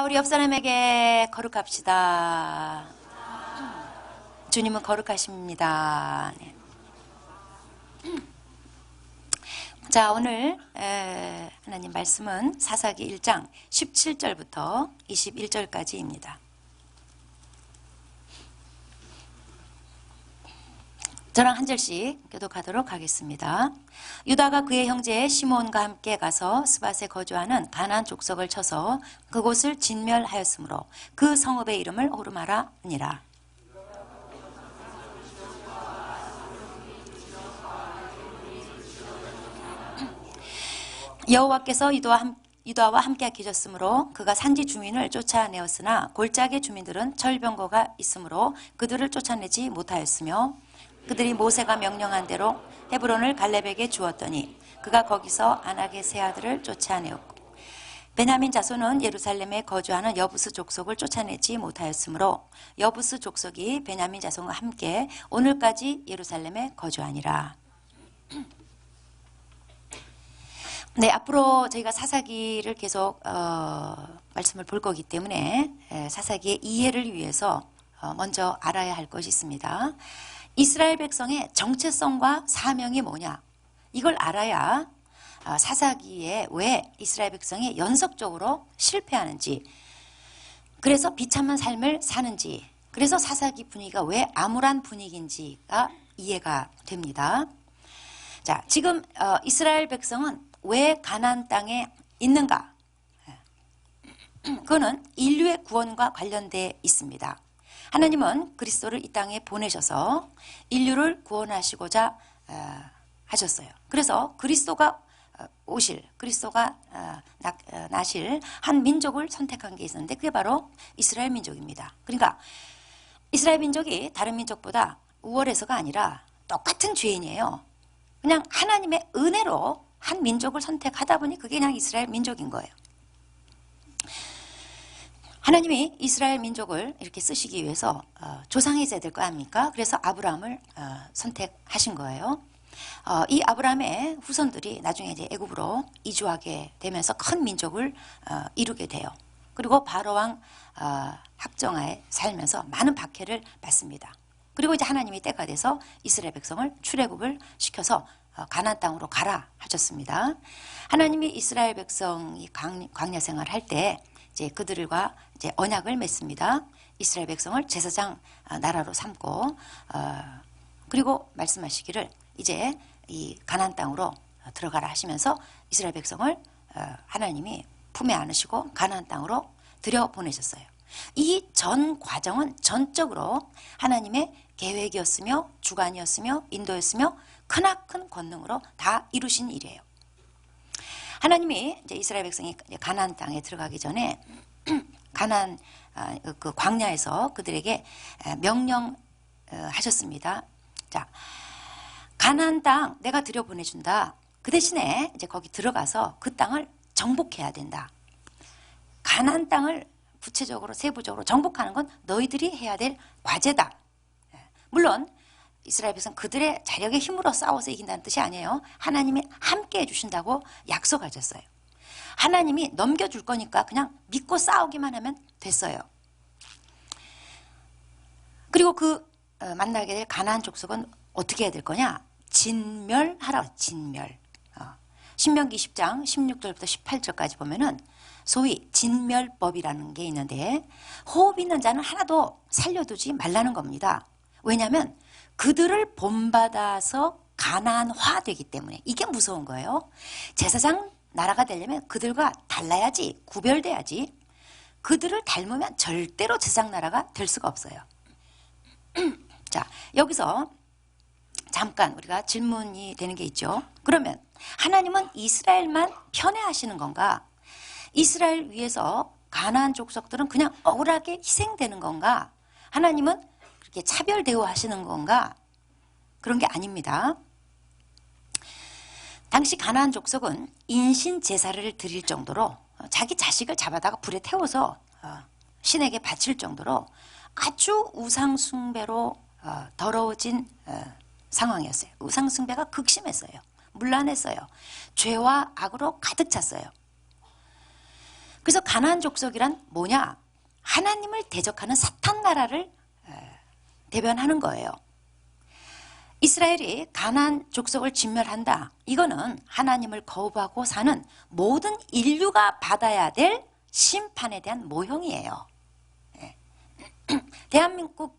자, 우리 옆 사람에게 거룩합시다. 주님은 거룩하십니다. 네. 자, 오늘 하나님 말씀은 사사기 1장 17절부터 21절까지입니다. 저랑 한 절씩 교독하도록 하겠습니다. 유다가 그의 형제 시므온과 함께 가서 스밧에 거주하는 가나안 족속을 쳐서 그곳을 진멸하였으므로 그 성읍의 이름을 호르마라 하니라. 여호와께서 유다와 함께 계셨으므로 그가 산지 주민을 쫓아내었으나 골짜기 주민들은 철병거가 있으므로 그들을 쫓아내지 못하였으며 그들이 모세가 명령한 대로 헤브론을 갈렙에게 주었더니 그가 거기서 아낙의 세 아들을 쫓아내었고 베냐민 자손은 예루살렘에 거주하는 여부스 족속을 쫓아내지 못하였으므로 여부스 족속이 베냐민 자손과 함께 오늘까지 예루살렘에 거주하니라. 네, 앞으로 저희가 사사기를 계속 말씀을 볼 거기 때문에 사사기의 이해를 위해서 먼저 알아야 할 것이 있습니다. 이스라엘 백성의 정체성과 사명이 뭐냐, 이걸 알아야 사사기에 왜 이스라엘 백성이 연속적으로 실패하는지, 그래서 비참한 삶을 사는지, 그래서 사사기 분위기가 왜 암울한 분위기인지가 이해가 됩니다. 자, 지금 이스라엘 백성은 왜 가나안 땅에 있는가? 그거는 인류의 구원과 관련되어 있습니다. 하나님은 그리스도를 이 땅에 보내셔서 인류를 구원하시고자 하셨어요. 그래서 그리스도가 나실 한 민족을 선택한 게 있었는데 그게 바로 이스라엘 민족입니다. 그러니까 이스라엘 민족이 다른 민족보다 우월해서가 아니라 똑같은 죄인이에요. 그냥 하나님의 은혜로 한 민족을 선택하다 보니 그게 그냥 이스라엘 민족인 거예요. 하나님이 이스라엘 민족을 이렇게 쓰시기 위해서 조상이 있어야 될 거 아닙니까? 그래서 아브라함을 선택하신 거예요. 이 아브라함의 후손들이 나중에 이제 애굽으로 이주하게 되면서 큰 민족을 이루게 돼요. 그리고 바로왕 합정하에 살면서 많은 박해를 받습니다. 그리고 이제 하나님이 때가 돼서 이스라엘 백성을 출애굽을 시켜서 가나안 땅으로 가라 하셨습니다. 하나님이 이스라엘 백성이 광야 생활을 할 때 이제 그들과 이제 언약을 맺습니다. 이스라엘 백성을 제사장 나라로 삼고 그리고 말씀하시기를 이제 이 가나안 땅으로 들어가라 하시면서 이스라엘 백성을 하나님이 품에 안으시고 가나안 땅으로 들여보내셨어요. 이 전 과정은 전적으로 하나님의 계획이었으며 주관이었으며 인도였으며 크나큰 권능으로 다 이루신 일이에요. 하나님이 이제 이스라엘 백성이 가나안 땅에 들어가기 전에 가나안 그 광야에서 그들에게 명령하셨습니다. 자, 가나안 땅 내가 들여보내준다. 그 대신에 이제 거기 들어가서 그 땅을 정복해야 된다. 가나안 땅을 구체적으로 세부적으로 정복하는 건 너희들이 해야 될 과제다. 물론 이스라엘 백성 그들의 자력의 힘으로 싸워서 이긴다는 뜻이 아니에요. 하나님이 함께 해주신다고 약속하셨어요. 하나님이 넘겨줄 거니까 그냥 믿고 싸우기만 하면 됐어요. 그리고 만나게 될 가나안 족속은 어떻게 해야 될 거냐? 진멸하라. 진멸. 신명기 10장 16절부터 18절까지 보면은 소위 진멸법이라는 게 있는데 호흡 있는 자는 하나도 살려두지 말라는 겁니다. 왜냐하면 그들을 본받아서 가나안화 되기 때문에 이게 무서운 거예요. 제사장 나라가 되려면 그들과 달라야지, 구별돼야지. 그들을 닮으면 절대로 제사장 나라가 될 수가 없어요. 자, 여기서 잠깐 우리가 질문이 되는 게 있죠. 그러면 하나님은 이스라엘만 편애하시는 건가? 이스라엘 위해서 가나안 족속들은 그냥 억울하게 희생되는 건가? 하나님은 그렇게 차별 대우하시는 건가? 그런 게 아닙니다. 당시 가나안 족속은 인신 제사를 드릴 정도로 자기 자식을 잡아다가 불에 태워서 신에게 바칠 정도로 아주 우상 숭배로 더러워진 상황이었어요. 우상 숭배가 극심했어요. 문란했어요. 죄와 악으로 가득 찼어요. 그래서 가나안 족속이란 뭐냐? 하나님을 대적하는 사탄 나라를 대변하는 거예요. 이스라엘이 가나안 족속을 진멸한다. 이거는 하나님을 거부하고 사는 모든 인류가 받아야 될 심판에 대한 모형이에요. 대한민국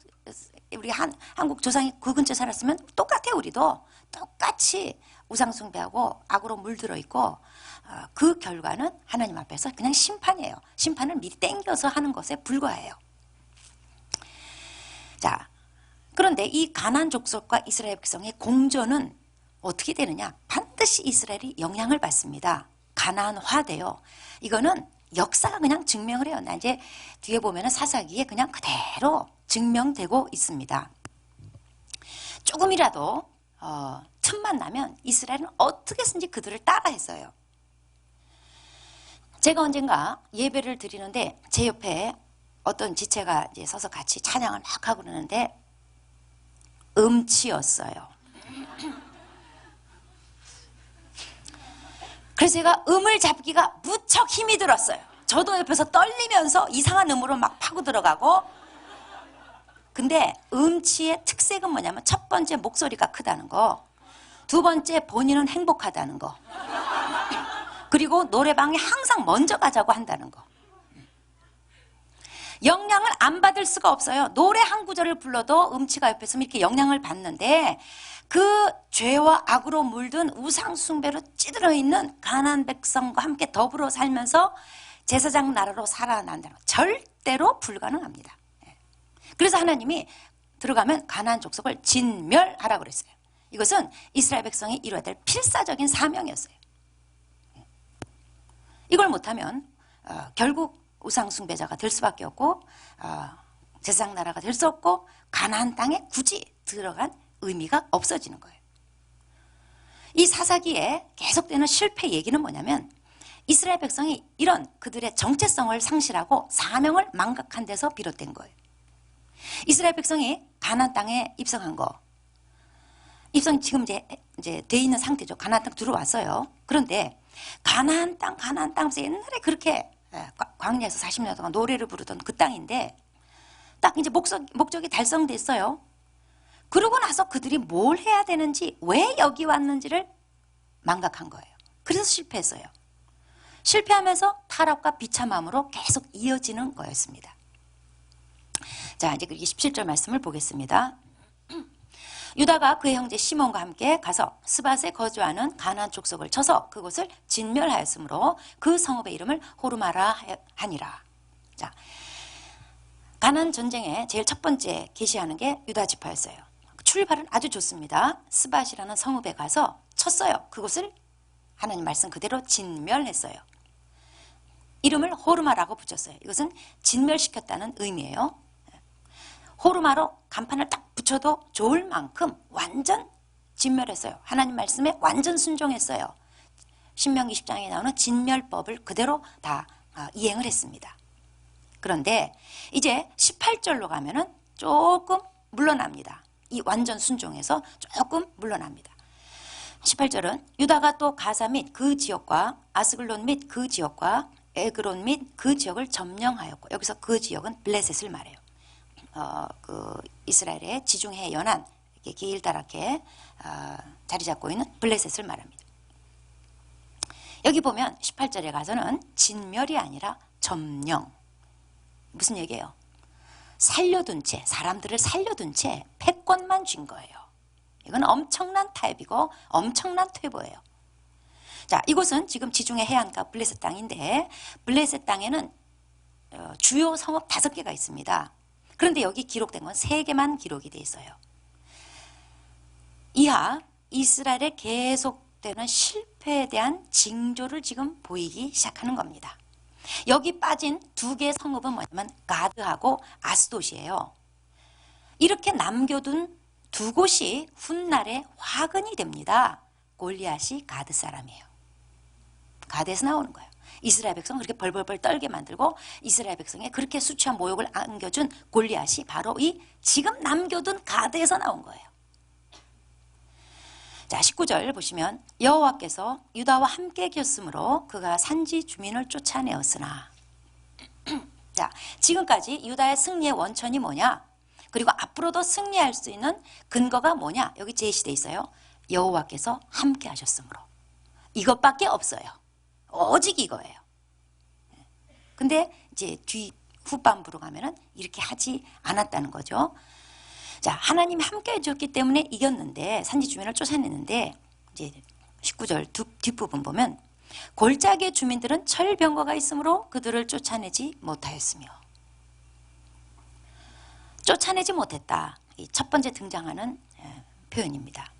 우리 한국 조상이 그 근처에 살았으면 똑같아요. 우리도 똑같이 우상숭배하고 악으로 물들어 있고 그 결과는 하나님 앞에서 그냥 심판이에요. 심판을 미리 땡겨서 하는 것에 불과해요. 자, 그런데 이 가나안 족속과 이스라엘 백성의 공존은 어떻게 되느냐? 반드시 이스라엘이 영향을 받습니다. 가나안화돼요. 이거는 역사가 그냥 증명을 해요. 나 이제 뒤에 보면은 사사기에 그냥 그대로 증명되고 있습니다. 조금이라도 틈만 나면 이스라엘은 어떻게든지 그들을 따라했어요. 제가 언젠가 예배를 드리는데 제 옆에 어떤 지체가 이제 서서 같이 찬양을 막 하고 그러는데 음치였어요. 그래서 제가 음을 잡기가 무척 힘이 들었어요. 저도 옆에서 떨리면서 이상한 음으로 막 파고 들어가고. 근데 음치의 특색은 뭐냐면 첫 번째 목소리가 크다는 거, 두 번째 본인은 행복하다는 거, 그리고 노래방에 항상 먼저 가자고 한다는 거. 영향을 안 받을 수가 없어요. 노래 한 구절을 불러도 음치가 옆에서 이렇게 영향을 받는데 그 죄와 악으로 물든 우상 숭배로 찌들어 있는 가나안 백성과 함께 더불어 살면서 제사장 나라로 살아난다는 거 절대로 불가능합니다. 그래서 하나님이 들어가면 가나안 족속을 진멸하라고 그랬어요. 이것은 이스라엘 백성이 이루어야 될 필사적인 사명이었어요. 이걸 못하면 결국 우상 숭배자가 될 수밖에 없고 제사장 나라가 될 수 없고 가나안 땅에 굳이 들어간 의미가 없어지는 거예요. 이 사사기에 계속되는 실패 얘기는 뭐냐면 이스라엘 백성이 이런 그들의 정체성을 상실하고 사명을 망각한 데서 비롯된 거예요. 이스라엘 백성이 가나안 땅에 입성한 거, 입성 지금 이제 돼 있는 상태죠. 가나안 땅 들어왔어요. 그런데 가나안 땅 하면서 옛날에 그렇게 광야에서 40년 동안 노래를 부르던 그 땅인데 딱 이제 목적이 달성됐어요. 그러고 나서 그들이 뭘 해야 되는지, 왜 여기 왔는지를 망각한 거예요. 그래서 실패했어요. 실패하면서 타락과 비참함으로 계속 이어지는 거였습니다. 자, 이제 17절 말씀을 보겠습니다. 유다가 그의 형제 시몬과 함께 가서 스밧에 거주하는 가나안 족속을 쳐서 그곳을 진멸하였으므로 그 성읍의 이름을 호르마라 하니라. 자, 가나안 전쟁의 제일 첫 번째 계시하는 게 유다 지파였어요. 출발은 아주 좋습니다. 스밧이라는 성읍에 가서 쳤어요. 그곳을 하나님 말씀 그대로 진멸했어요. 이름을 호르마라고 붙였어요. 이것은 진멸시켰다는 의미예요. 호르마로 간판을 딱 붙여도 좋을 만큼 완전 진멸했어요. 하나님 말씀에 완전 순종했어요. 신명기 10장에 나오는 진멸법을 그대로 다 이행을 했습니다. 그런데 이제 18절로 가면은 조금 물러납니다. 이 완전 순종에서 조금 물러납니다. 18절은 유다가 또 가사 및 그 지역과 아스글론 및 그 지역과 에그론 및 그 지역을 점령하였고, 여기서 그 지역은 블레셋을 말해요. 그 이스라엘의 지중해 연안 이렇게 길다랗게 자리 잡고 있는 블레셋을 말합니다. 여기 보면 18절에 가서는 진멸이 아니라 점령. 무슨 얘기예요? 살려둔 채, 사람들을 살려둔 채 패권만 쥔 거예요. 이건 엄청난 타협이고 엄청난 퇴보예요. 자, 이곳은 지금 지중해 해안가 블레셋 땅인데 블레셋 땅에는 주요 성읍 5개가 있습니다. 그런데 여기 기록된 건 3개만 기록이 돼 있어요. 이하 이스라엘의 계속되는 실패에 대한 징조를 지금 보이기 시작하는 겁니다. 여기 빠진 2개의 성읍은 뭐냐면 가드하고 아스돗이에요. 이렇게 남겨둔 2곳이 훗날에 화근이 됩니다. 골리앗이 가드 사람이에요. 가드에서 나오는 거예요. 이스라엘 백성을 그렇게 벌벌벌 떨게 만들고 이스라엘 백성에 그렇게 수치와 모욕을 안겨준 골리앗이 바로 이 지금 남겨둔 가드에서 나온 거예요. 자, 19절 보시면 여호와께서 유다와 함께 계셨으므로 그가 산지 주민을 쫓아내었으나. 자, 지금까지 유다의 승리의 원천이 뭐냐? 그리고 앞으로도 승리할 수 있는 근거가 뭐냐? 여기 제시되어 있어요. 여호와께서 함께 하셨으므로. 이것밖에 없어요. 오직 이거예요. 근데 이제 후반부로 가면은 이렇게 하지 않았다는 거죠. 자, 하나님이 함께 해줬기 때문에 이겼는데, 산지 주민을 쫓아냈는데, 이제 19절 뒷부분 보면 골짜기의 주민들은 철병거가 있으므로 그들을 쫓아내지 못하였으며. 쫓아내지 못했다. 이 첫 번째 등장하는 표현입니다.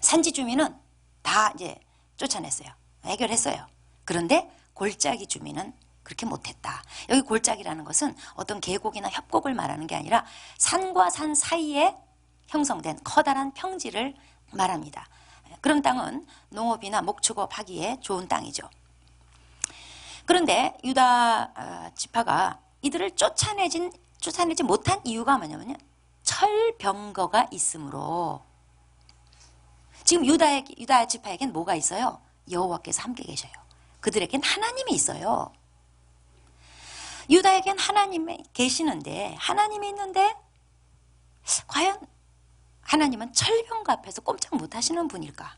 산지 주민은 다 이제 쫓아냈어요. 해결했어요. 그런데 골짜기 주민은 그렇게 못했다. 여기 골짜기라는 것은 어떤 계곡이나 협곡을 말하는 게 아니라 산과 산 사이에 형성된 커다란 평지를 말합니다. 그런 땅은 농업이나 목축업 하기에 좋은 땅이죠. 그런데 유다 지파가 이들을 쫓아내지 못한 이유가 뭐냐면요, 철병거가 있으므로. 지금 유다 지파에겐 뭐가 있어요? 여호와께서 함께 계셔요. 그들에겐 하나님이 있어요. 유다에겐 하나님이 계시는데, 하나님이 있는데 과연 하나님은 철병거 앞에서 꼼짝 못하시는 분일까?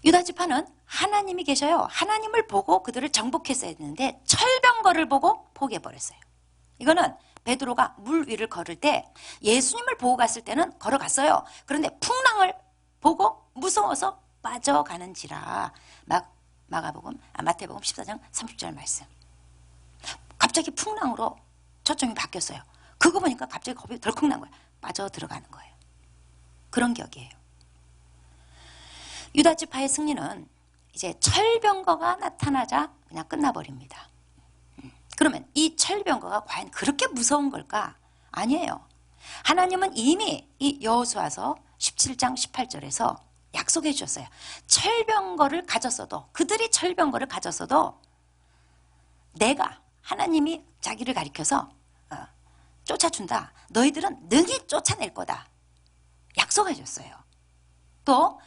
유다 지파는 하나님이 계셔요. 하나님을 보고 그들을 정복했어야 했는데 철병거를 보고 포기해버렸어요. 이거는 베드로가 물 위를 걸을 때 예수님을 보고 갔을 때는 걸어갔어요. 그런데 풍랑을 보고 무서워서 빠져가는지라. 마태복음 14장 30절 말씀. 갑자기 풍랑으로 초점이 바뀌었어요. 그거 보니까 갑자기 겁이 덜컥 난 거예요. 빠져 들어가는 거예요. 그런 격이에요. 유다 지파의 승리는 이제 철병거가 나타나자 그냥 끝나버립니다. 그러면 이 철병거가 과연 그렇게 무서운 걸까? 아니에요. 하나님은 이미 이 여호수아서 17장 18절에서 약속해 주셨어요. 철병거를 가졌어도, 그들이 철병거를 가졌어도 내가, 하나님이 자기를 가리켜서 쫓아준다. 너희들은 능히 쫓아낼 거다. 약속해 줬어요. 또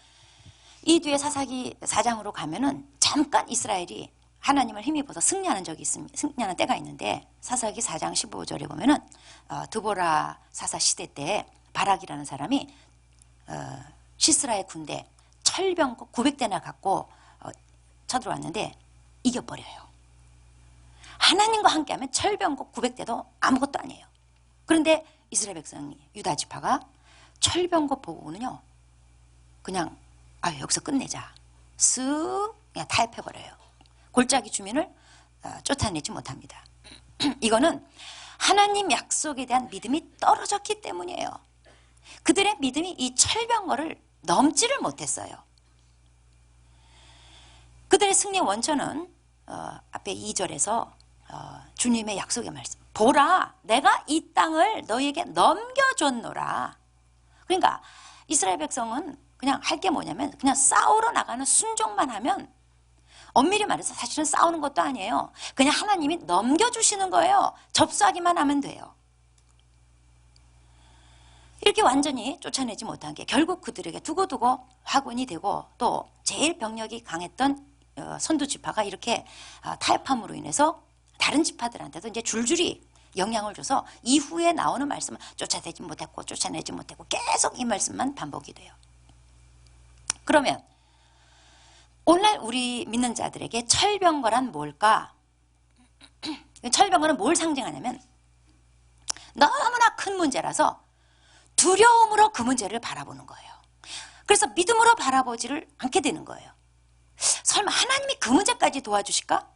이 뒤에 사사기 4장으로 가면은 잠깐 이스라엘이 하나님을 힘입어서 승리하는 때가 있는데, 사사기 4장 15절에 보면은 드보라 사사 시대 때 바락이라는 사람이 시스라의 군대 철병거 900대나 갖고 쳐들어왔는데 이겨버려요. 하나님과 함께하면 철병거 900대도 아무것도 아니에요. 그런데 이스라엘 백성이, 유다 지파가 철병거 보고는요, 그냥 여기서 끝내자, 쓱 그냥 타협해버려요. 골짜기 주민을 쫓아내지 못합니다. 이거는 하나님 약속에 대한 믿음이 떨어졌기 때문이에요. 그들의 믿음이 이 철병거를 넘지를 못했어요. 그들의 승리의 원천은 앞에 2절에서 주님의 약속의 말씀, 보라 내가 이 땅을 너희에게 넘겨줬노라. 그러니까 이스라엘 백성은 그냥 할 게 뭐냐면 그냥 싸우러 나가는 순종만 하면, 엄밀히 말해서 사실은 싸우는 것도 아니에요. 그냥 하나님이 넘겨주시는 거예요. 접수하기만 하면 돼요. 이렇게 완전히 쫓아내지 못한 게 결국 그들에게 두고두고 화근이 되고, 또 제일 병력이 강했던 선두 지파가 이렇게 타협함으로 인해서 다른 지파들한테도 이제 줄줄이 영향을 줘서 이후에 나오는 말씀은 쫓아내지 못했고 계속 이 말씀만 반복이 돼요. 그러면 오늘 우리 믿는 자들에게 철병거란 뭘까? 철병거는 뭘 상징하냐면 너무나 큰 문제라서 두려움으로 그 문제를 바라보는 거예요. 그래서 믿음으로 바라보지를 않게 되는 거예요. 설마 하나님이 그 문제까지 도와주실까?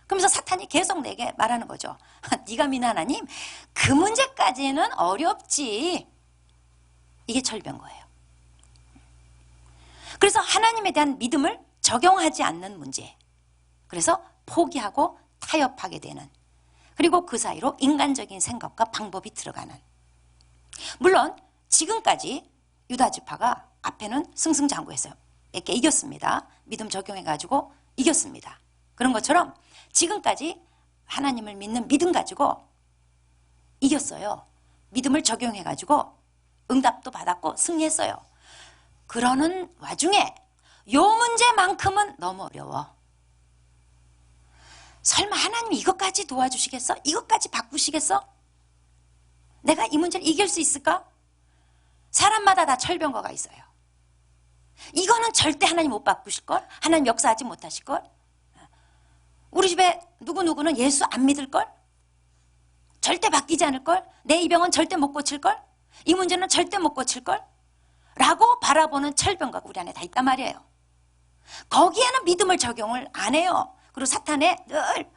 그러면서 사탄이 계속 내게 말하는 거죠. 네가 믿는 하나님, 그 문제까지는 어렵지. 이게 철병거예요. 그래서 하나님에 대한 믿음을 적용하지 않는 문제, 그래서 포기하고 타협하게 되는, 그리고 그 사이로 인간적인 생각과 방법이 들어가는. 물론 지금까지 유다 지파가 앞에는 승승장구했어요. 이렇게 이겼습니다. 믿음 적용해가지고 이겼습니다. 그런 것처럼 지금까지 하나님을 믿는 믿음 가지고 이겼어요. 믿음을 적용해가지고 응답도 받았고 승리했어요. 그러는 와중에 요 문제만큼은 너무 어려워. 설마 하나님이 이것까지 도와주시겠어? 이것까지 바꾸시겠어? 내가 이 문제를 이길 수 있을까? 사람마다 다 철병거가 있어요. 이거는 절대 하나님 못 바꾸실걸? 하나님 역사하지 못하실걸? 우리 집에 누구누구는 예수 안 믿을걸? 절대 바뀌지 않을걸? 내 이 병은 절대 못 고칠걸? 이 문제는 절대 못 고칠걸? 라고 바라보는 철병거가 우리 안에 다 있단 말이에요. 거기에는 믿음을 적용을 안 해요. 그리고 사탄에 늘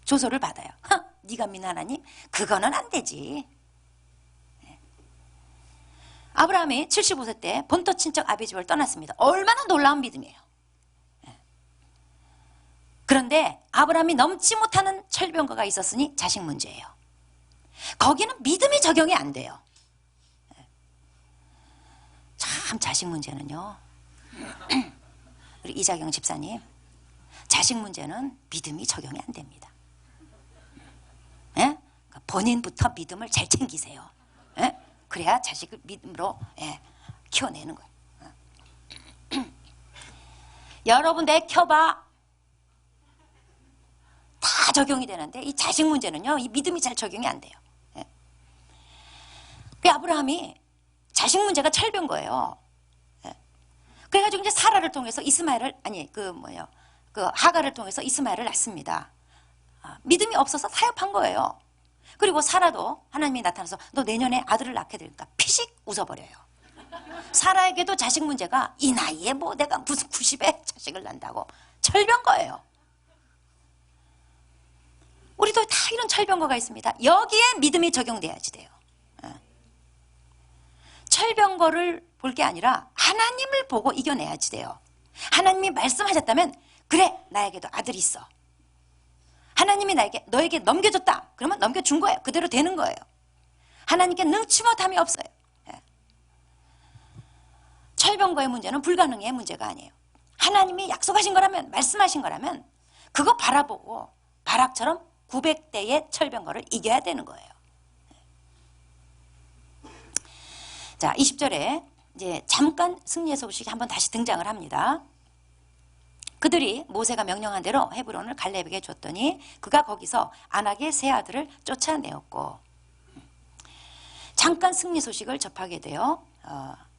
조소를 받아요. 네가 믿는 하나님? 그거는 안 되지. 아브라함이 75세 때 본토 친척 아비 집을 떠났습니다. 얼마나 놀라운 믿음이에요. 그런데 아브라함이 넘지 못하는 철병거가 있었으니 자식 문제예요. 거기는 믿음이 적용이 안 돼요. 참 자식 문제는요. 우리 이자경 집사님, 자식 문제는 믿음이 적용이 안 됩니다. 예? 본인부터 믿음을 잘 챙기세요. 예? 그래야 자식을 믿음으로 키워내는 거예요. 여러분 내 켜봐. 다 적용이 되는데 이 자식 문제는요, 이 믿음이 잘 적용이 안 돼요. 예. 그 아브라함이 자식 문제가 철병 거예요. 예. 그래가지고 이제 사라를 통해서 하가를 통해서 이스마엘을 낳습니다. 믿음이 없어서 타협한 거예요. 그리고 사라도 하나님이 나타나서 너 내년에 아들을 낳게 되니까 피식 웃어버려요. 사라에게도 자식 문제가 이 나이에 뭐 내가 무슨 90에 자식을 낳는다고 철병 거예요. 우리도 다 이런 철병거가 있습니다. 여기에 믿음이 적용돼야지 돼요. 철병거를 볼 게 아니라 하나님을 보고 이겨내야지 돼요. 하나님이 말씀하셨다면 그래 나에게도 아들이 있어. 하나님이 너에게 넘겨줬다. 그러면 넘겨준 거예요. 그대로 되는 거예요. 하나님께 능치 못함이 없어요. 철병거의 문제는 불가능의 문제가 아니에요. 하나님이 약속하신 거라면, 말씀하신 거라면 그거 바라보고 바락처럼 900대의 철병거를 이겨야 되는 거예요. 자, 20절에 이제 잠깐 승리의 소식이 한번 다시 등장을 합니다. 그들이 모세가 명령한 대로 헤브론을 갈렙에게 줬더니 그가 거기서 안악의 세 아들을 쫓아내었고, 잠깐 승리 소식을 접하게 돼요.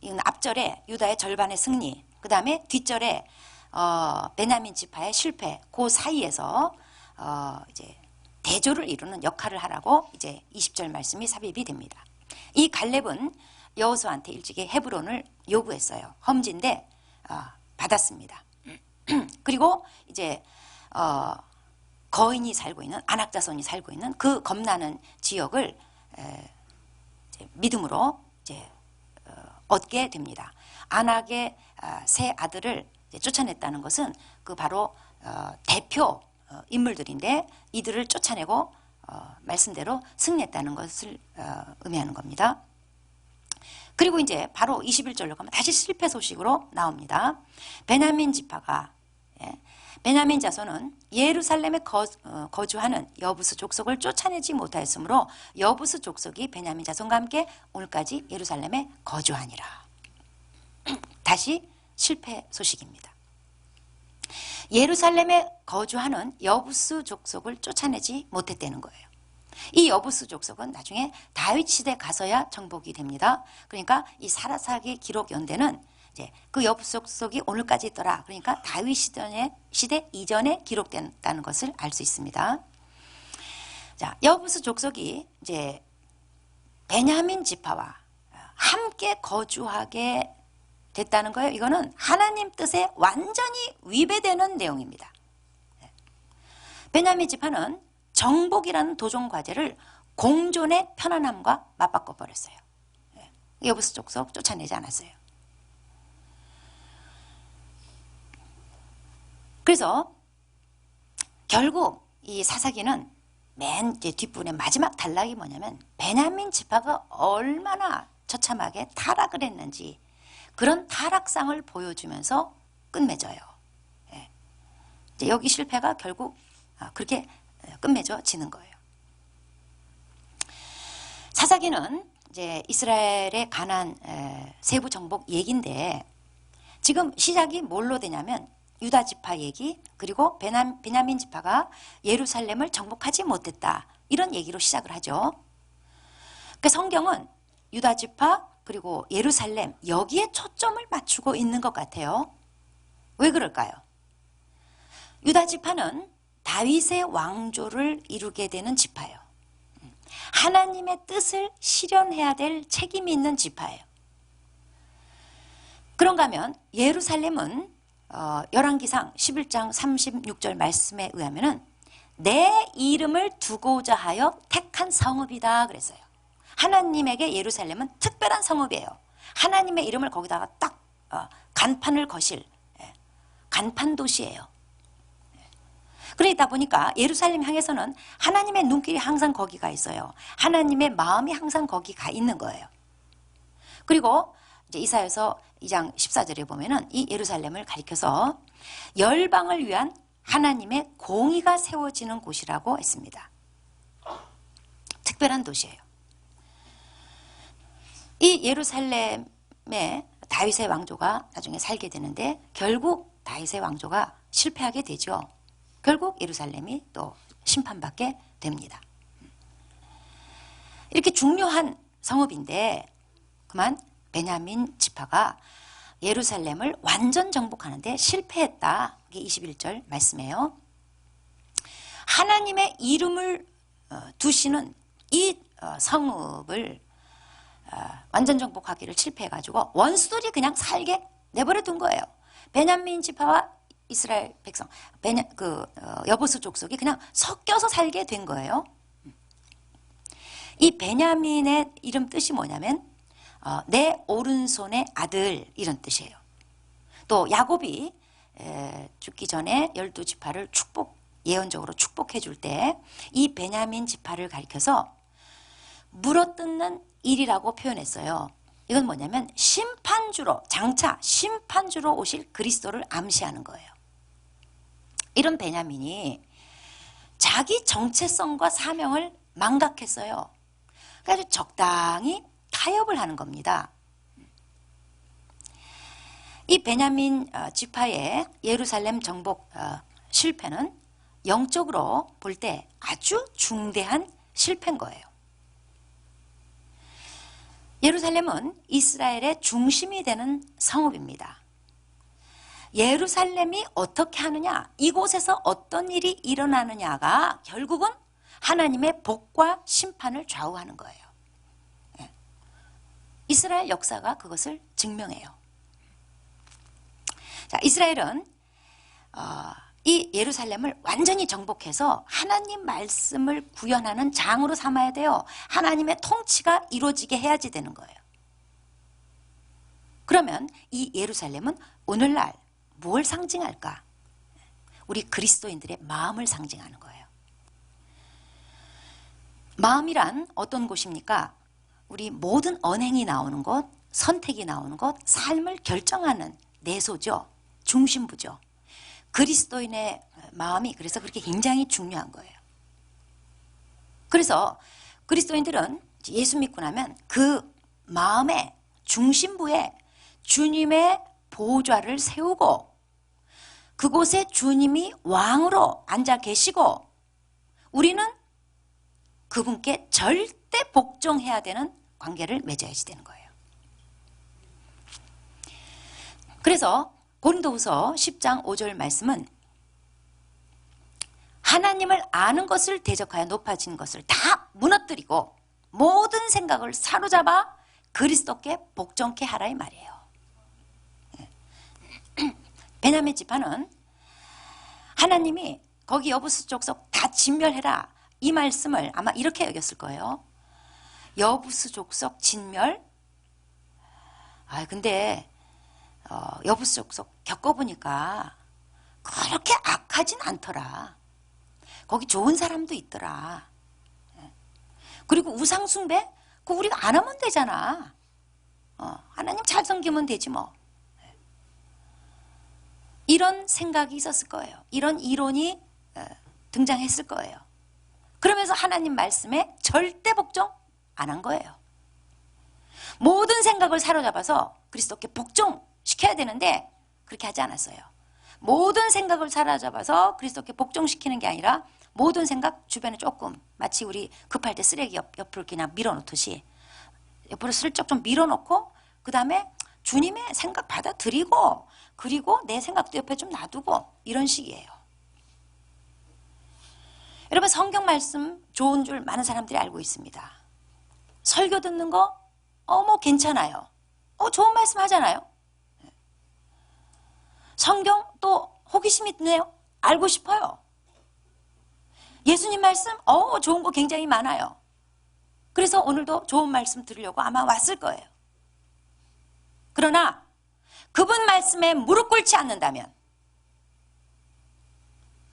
이건 앞절에 유다의 절반의 승리, 그 다음에 뒷절에 베냐민 지파의 실패, 그 사이에서 이제 대조를 이루는 역할을 하라고 이제 20절 말씀이 삽입이 됩니다. 이 갈렙은 여호수아한테 일찍이 헤브론을 요구했어요. 험지인데 받았습니다. 그리고 이제 거인이 살고 있는, 아낙 자손이 살고 있는 그 겁나는 지역을 이제 믿음으로 이제 얻게 됩니다. 아낙의 세 아들을 이제 쫓아냈다는 것은 그 바로 대표 인물들인데 이들을 쫓아내고 말씀대로 승리했다는 것을 의미하는 겁니다. 그리고 이제 바로 21절로 가면 다시 실패 소식으로 나옵니다. 베냐민 지파가, 베냐민 자손은 예루살렘에 거주하는 여부스 족속을 쫓아내지 못하였으므로 여부스 족속이 베냐민 자손과 함께 오늘까지 예루살렘에 거주하니라. 다시 실패 소식입니다. 예루살렘에 거주하는 여부스 족속을 쫓아내지 못했다는 거예요. 이 여부스 족속은 나중에 다윗 시대 가서야 정복이 됩니다. 그러니까 이 사라사기 기록 연대는 이제 그 여부스 족속이 오늘까지 있더라. 그러니까 다윗 시대 이전에 기록된다는 것을 알 수 있습니다. 자, 여부스 족속이 이제 베냐민 지파와 함께 거주하게 됐다는 거예요. 이거는 하나님 뜻에 완전히 위배되는 내용입니다. 베냐민 지파는 정복이라는 도전 과제를 공존의 편안함과 맞바꿔 버렸어요. 여부스 족속 쫓아내지 않았어요. 그래서 결국 이 사사기는 맨 뒷부분의 마지막 단락이 뭐냐면 베냐민 지파가 얼마나 처참하게 타락을 했는지 그런 타락상을 보여주면서 끝맺어요. 이제 여기 실패가 결국 그렇게 끝맺어지는 거예요. 사사기는 이제 이스라엘의 가나안 세부 정복 얘기인데 지금 시작이 뭘로 되냐면 유다 지파 얘기 그리고 베냐민 지파가 예루살렘을 정복하지 못했다 이런 얘기로 시작을 하죠. 그러니까 성경은 유다 지파 그리고 예루살렘 여기에 초점을 맞추고 있는 것 같아요. 왜 그럴까요? 유다 지파는 다윗의 왕조를 이루게 되는 지파예요. 하나님의 뜻을 실현해야 될 책임이 있는 지파예요. 그런가 하면 예루살렘은 열왕기상 11장 36절 말씀에 의하면 내 이름을 두고자 하여 택한 성읍이다 그랬어요. 하나님에게 예루살렘은 특별한 성읍이에요. 하나님의 이름을 거기다가 딱 간판을 거실 간판 도시예요. 그러다 보니까 예루살렘 향해서는 하나님의 눈길이 항상 거기가 있어요. 하나님의 마음이 항상 거기가 있는 거예요. 그리고 이제 이사야서 2장 14절에 보면은 이 예루살렘을 가리켜서 열방을 위한 하나님의 공의가 세워지는 곳이라고 했습니다. 특별한 도시예요. 이 예루살렘에 다윗의 왕조가 나중에 살게 되는데 결국 다윗의 왕조가 실패하게 되죠. 결국 예루살렘이 또 심판받게 됩니다. 이렇게 중요한 성읍인데 그만 베냐민 지파가 예루살렘을 완전 정복하는데 실패했다. 이게 21절 말씀이에요. 하나님의 이름을 두시는 이 성읍을 완전 정복하기를 실패해가지고 원수들이 그냥 살게 내버려 둔 거예요. 베냐민 지파와 이스라엘 백성, 여부수 족속이 그냥 섞여서 살게 된 거예요. 이 베냐민의 이름 뜻이 뭐냐면 내 오른손의 아들 이런 뜻이에요. 또 야곱이 죽기 전에 12지파를 예언적으로 축복해 줄 때 이 베냐민 지파를 가리켜서 물어뜯는 일이라고 표현했어요. 이건 뭐냐면 장차 심판주로 오실 그리스도를 암시하는 거예요. 이런 베냐민이 자기 정체성과 사명을 망각했어요. 그래서 적당히 타협을 하는 겁니다. 이 베냐민 지파의 예루살렘 정복 실패는 영적으로 볼 때 아주 중대한 실패인 거예요. 예루살렘은 이스라엘의 중심이 되는 성읍입니다. 예루살렘이 어떻게 하느냐, 이곳에서 어떤 일이 일어나느냐가 결국은 하나님의 복과 심판을 좌우하는 거예요. 이스라엘 역사가 그것을 증명해요. 자, 이스라엘은 이 예루살렘을 완전히 정복해서 하나님 말씀을 구현하는 장으로 삼아야 돼요. 하나님의 통치가 이루어지게 해야지 되는 거예요. 그러면 이 예루살렘은 오늘날 뭘 상징할까? 우리 그리스도인들의 마음을 상징하는 거예요. 마음이란 어떤 곳입니까? 우리 모든 언행이 나오는 곳, 선택이 나오는 곳, 삶을 결정하는 내소죠. 중심부죠. 그리스도인의 마음이 그래서 그렇게 굉장히 중요한 거예요. 그래서 그리스도인들은 예수 믿고 나면 그 마음의 중심부에 주님의 보좌를 세우고 그곳에 주님이 왕으로 앉아 계시고 우리는 그분께 절대 복종해야 되는 관계를 맺어야지 되는 거예요. 그래서 고린도후서 10장 5절 말씀은 하나님을 아는 것을 대적하여 높아진 것을 다 무너뜨리고 모든 생각을 사로잡아 그리스도께 복종케 하라 이 말이에요. 베냐민 지파는 하나님이 거기 여부수 족속 다 진멸해라 이 말씀을 아마 이렇게 여겼을 거예요. 여부수 족속 진멸? 근데 여부수 족속 겪어보니까 그렇게 악하진 않더라. 거기 좋은 사람도 있더라. 그리고 우상숭배? 그거 우리가 안 하면 되잖아. 하나님 잘 섬기면 되지 뭐. 이런 생각이 있었을 거예요. 이런 이론이 등장했을 거예요. 그러면서 하나님 말씀에 절대 복종 안 한 거예요. 모든 생각을 사로잡아서 그리스도께 복종시켜야 되는데 그렇게 하지 않았어요. 모든 생각을 사로잡아서 그리스도께 복종시키는 게 아니라 모든 생각 주변에 조금 마치 우리 급할 때 쓰레기 옆으로 그냥 밀어놓듯이 옆으로 슬쩍 좀 밀어놓고 그 다음에 주님의 생각 받아들이고 그리고 내 생각도 옆에 좀 놔두고 이런 식이에요. 여러분 성경 말씀 좋은 줄 많은 사람들이 알고 있습니다. 설교 듣는 거 뭐 괜찮아요. 좋은 말씀 하잖아요. 성경 또 호기심이 드네요. 알고 싶어요. 예수님 말씀 좋은 거 굉장히 많아요. 그래서 오늘도 좋은 말씀 들으려고 아마 왔을 거예요. 그러나 그분 말씀에 무릎 꿇지 않는다면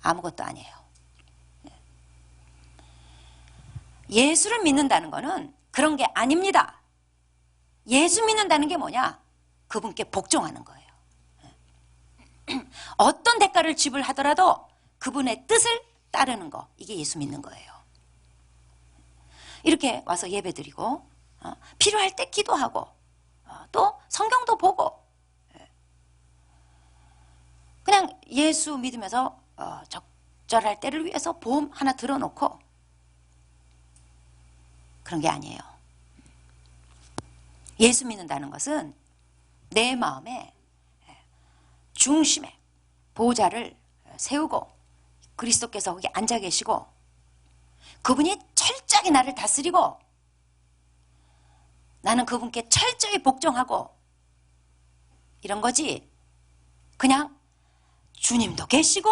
아무것도 아니에요. 예수를 믿는다는 것은 그런 게 아닙니다. 예수 믿는다는 게 뭐냐? 그분께 복종하는 거예요. 어떤 대가를 지불하더라도 그분의 뜻을 따르는 거, 이게 예수 믿는 거예요. 이렇게 와서 예배드리고 필요할 때 기도하고 또 성경도 보고 그냥 예수 믿으면서 적절할 때를 위해서 보험 하나 들어놓고 그런 게 아니에요. 예수 믿는다는 것은 내 마음에 중심에 보좌를 세우고 그리스도께서 거기 앉아 계시고 그분이 철저하게 나를 다스리고 나는 그분께 철저히 복종하고 이런 거지. 그냥 주님도 계시고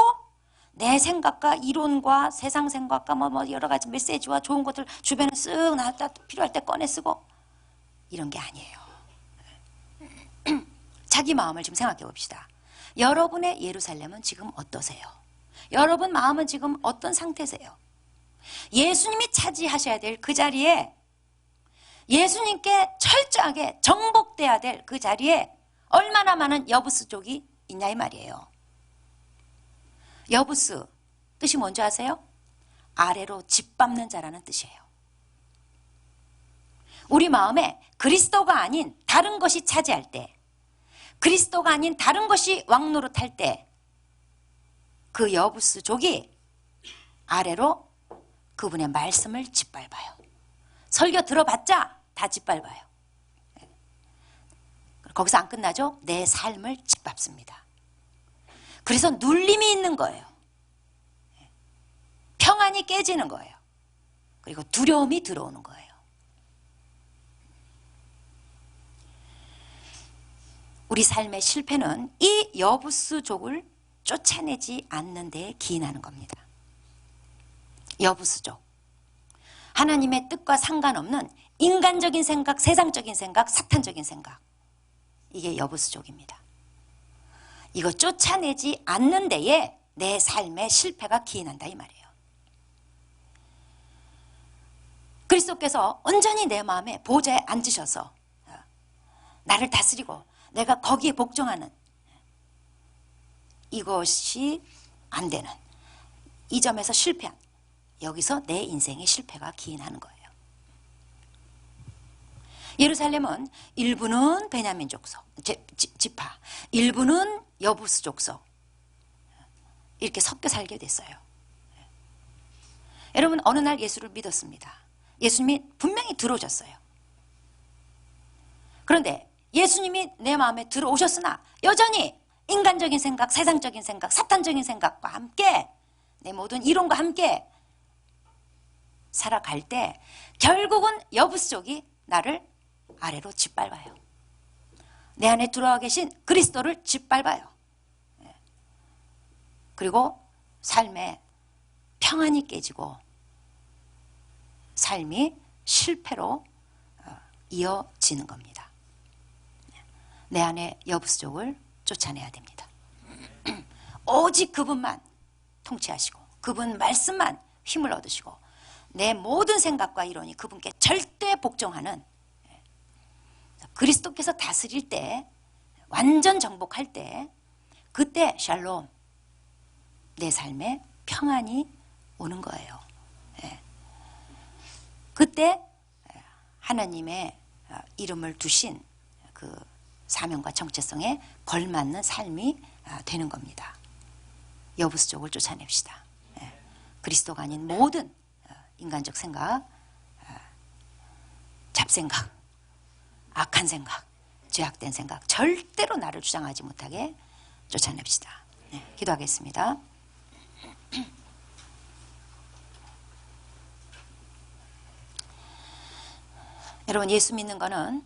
내 생각과 이론과 세상 생각과 뭐 여러 가지 메시지와 좋은 것들 주변에 쓱 나왔다 필요할 때 꺼내 쓰고 이런 게 아니에요. 자기 마음을 좀 생각해 봅시다. 여러분의 예루살렘은 지금 어떠세요? 여러분 마음은 지금 어떤 상태세요? 예수님이 차지하셔야 될 그 자리에 예수님께 철저하게 정복돼야 될 그 자리에 얼마나 많은 여부스족이 있냐 이 말이에요. 여부스 뜻이 뭔지 아세요? 아래로 짓밟는 자라는 뜻이에요. 우리 마음에 그리스도가 아닌 다른 것이 차지할 때, 그리스도가 아닌 다른 것이 왕노릇할 때 그 여부스족이 아래로 그분의 말씀을 짓밟아요. 설교 들어봤자 다 짓밟아요. 거기서 안 끝나죠? 내 삶을 짓밟습니다. 그래서 눌림이 있는 거예요. 평안이 깨지는 거예요. 그리고 두려움이 들어오는 거예요. 우리 삶의 실패는 이 여부스족을 쫓아내지 않는 데에 기인하는 겁니다. 여부스족. 하나님의 뜻과 상관없는 인간적인 생각, 세상적인 생각, 사탄적인 생각. 이게 여부스족입니다. 이거 쫓아내지 않는 데에 내 삶의 실패가 기인한다 이 말이에요. 그리스도께서 온전히 내 마음에 보좌에 앉으셔서 나를 다스리고 내가 거기에 복종하는 이것이 안 되는 이 점에서 실패한 여기서 내 인생의 실패가 기인하는 거예요. 예루살렘은 일부는 베냐민 족속, 지파, 일부는 여부스 족속 이렇게 섞여 살게 됐어요. 여러분 어느 날 예수를 믿었습니다. 예수님이 분명히 들어오셨어요. 그런데 예수님이 내 마음에 들어오셨으나 여전히 인간적인 생각, 세상적인 생각, 사탄적인 생각과 함께 내 모든 이론과 함께 살아갈 때 결국은 여부스족이 나를 아래로 짓밟아요. 내 안에 들어와 계신 그리스도를 짓밟아요. 그리고 삶에 평안이 깨지고 삶이 실패로 이어지는 겁니다. 내 안에 여부스족을 쫓아내야 됩니다. 오직 그분만 통치하시고 그분 말씀만 힘을 얻으시고 내 모든 생각과 이론이 그분께 절대 복종하는 그리스도께서 다스릴 때 완전 정복할 때 그때 샬롬 내 삶에 평안이 오는 거예요. 그때 하나님의 이름을 두신 그 사명과 정체성에 걸맞는 삶이 되는 겁니다. 여부수족을 쫓아냅시다. 그리스도가 아닌 모든 인간적 생각, 잡생각, 악한 생각, 죄악된 생각, 절대로 나를 주장하지 못하게 쫓아냅시다. 기도하겠습니다. 여러분, 예수 믿는 거는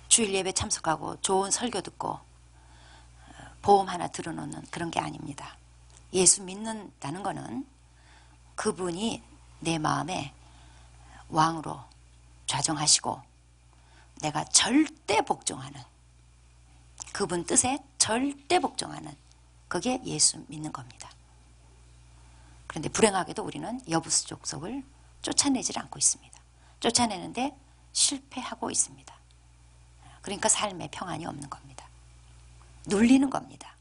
주일 예배 참석하고 좋은 설교 듣고 보험 하나 들어놓는 그런 게 아닙니다. 예수 믿는다는 거는 그분이 내 마음에 왕으로 좌정하시고 내가 절대 복종하는, 그분 뜻에 절대 복종하는, 그게 예수 믿는 겁니다. 그런데 불행하게도 우리는 여부수족속을 쫓아내질 않고 있습니다. 쫓아내는데 실패하고 있습니다. 그러니까 삶에 평안이 없는 겁니다. 눌리는 겁니다.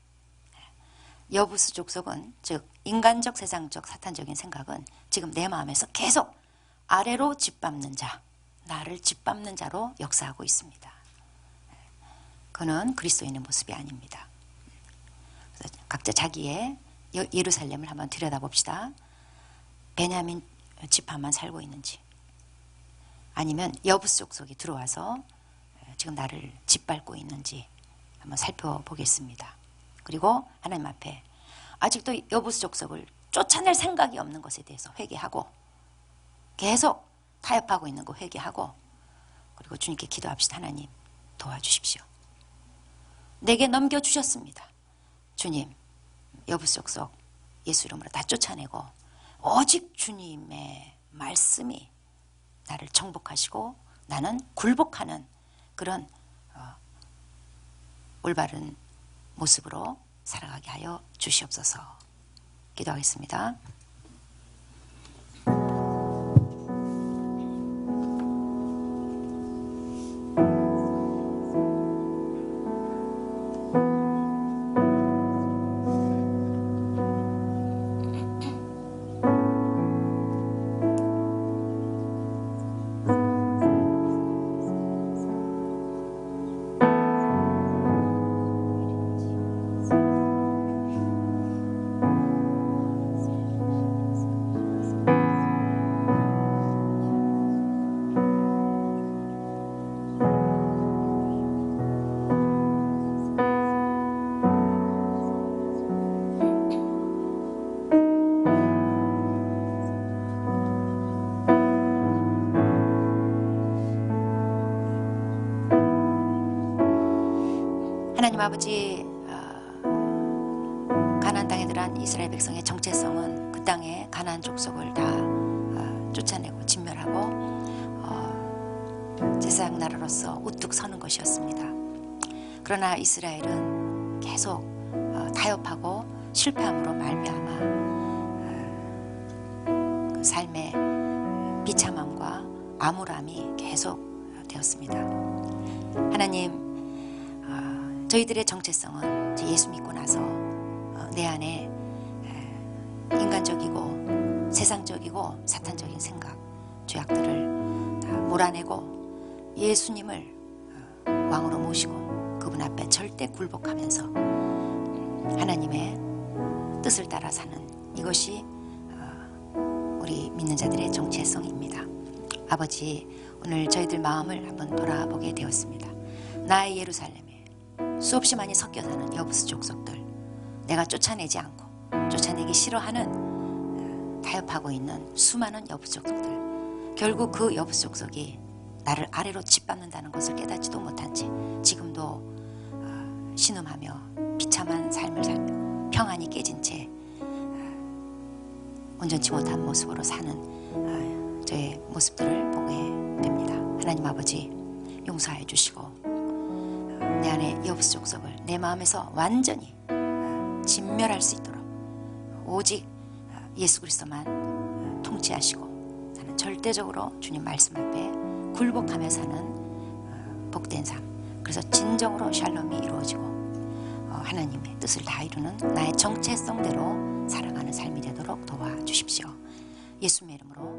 여부수족속은, 즉 인간적, 세상적, 사탄적인 생각은 지금 내 마음에서 계속 아래로 짓밟는 자, 나를 짓밟는 자로 역사하고 있습니다. 그는 그리스도인의 모습이 아닙니다. 그래서 각자 자기의 예루살렘을 한번 들여다봅시다. 베냐민 지파만 살고 있는지, 아니면 여부수족속이 들어와서 지금 나를 짓밟고 있는지 한번 살펴보겠습니다. 그리고 하나님 앞에 아직도 여부수족속을 쫓아낼 생각이 없는 것에 대해서 회개하고, 계속 타협하고 있는 거 회개하고, 그리고 주님께 기도합시다. 하나님 도와주십시오. 내게 넘겨주셨습니다. 주님, 여부수족속 예수 이름으로 다 쫓아내고 오직 주님의 말씀이 나를 정복하시고 나는 굴복하는 그런 올바른 모습으로 살아가게 하여 주시옵소서. 기도하겠습니다. 하나님 아버지, 가나안 땅에 들어간 이스라엘 백성의 정체성은 그 땅의 가나안 족속을 다 쫓아내고 진멸하고 제사장 나라로서 우뚝 서는 것이었습니다. 그러나 이스라엘은 계속 타협하고 실패함으로 말미암아 그 삶의 비참함과 암울함이 계속 되었습니다. 하나님, 저희들의 정체성은 예수 믿고 나서 내 안에 인간적이고 세상적이고 사탄적인 생각, 죄악들을 다 몰아내고 예수님을 왕으로 모시고 그분 앞에 절대 굴복하면서 하나님의 뜻을 따라 사는, 이것이 우리 믿는 자들의 정체성입니다. 아버지, 오늘 저희들 마음을 한번 돌아보게 되었습니다. 나의 예루살렘에 수없이 많이 섞여 사는 여부수족속들, 내가 쫓아내지 않고 쫓아내기 싫어하는 타협하고 있는 수많은 여부수족속들, 결국 그 여부수족속이 나를 아래로 짓밟는다는 것을 깨닫지도 못한 채 지금도 신음하며 비참한 삶을 살며 평안이 깨진 채 온전치 못한 모습으로 사는 저의 모습들을 보게 됩니다. 하나님 아버지, 용서해 주시고 내 안에 여부수족속을 내 마음에서 완전히 진멸할 수 있도록 오직 예수 그리스도만 통치하시고 나는 절대적으로 주님 말씀 앞에 굴복하며 사는 복된 삶, 그래서 진정으로 샬롬이 이루어지고 하나님의 뜻을 다 이루는 나의 정체성대로 살아가는 삶이 되도록 도와주십시오. 예수님의 이름으로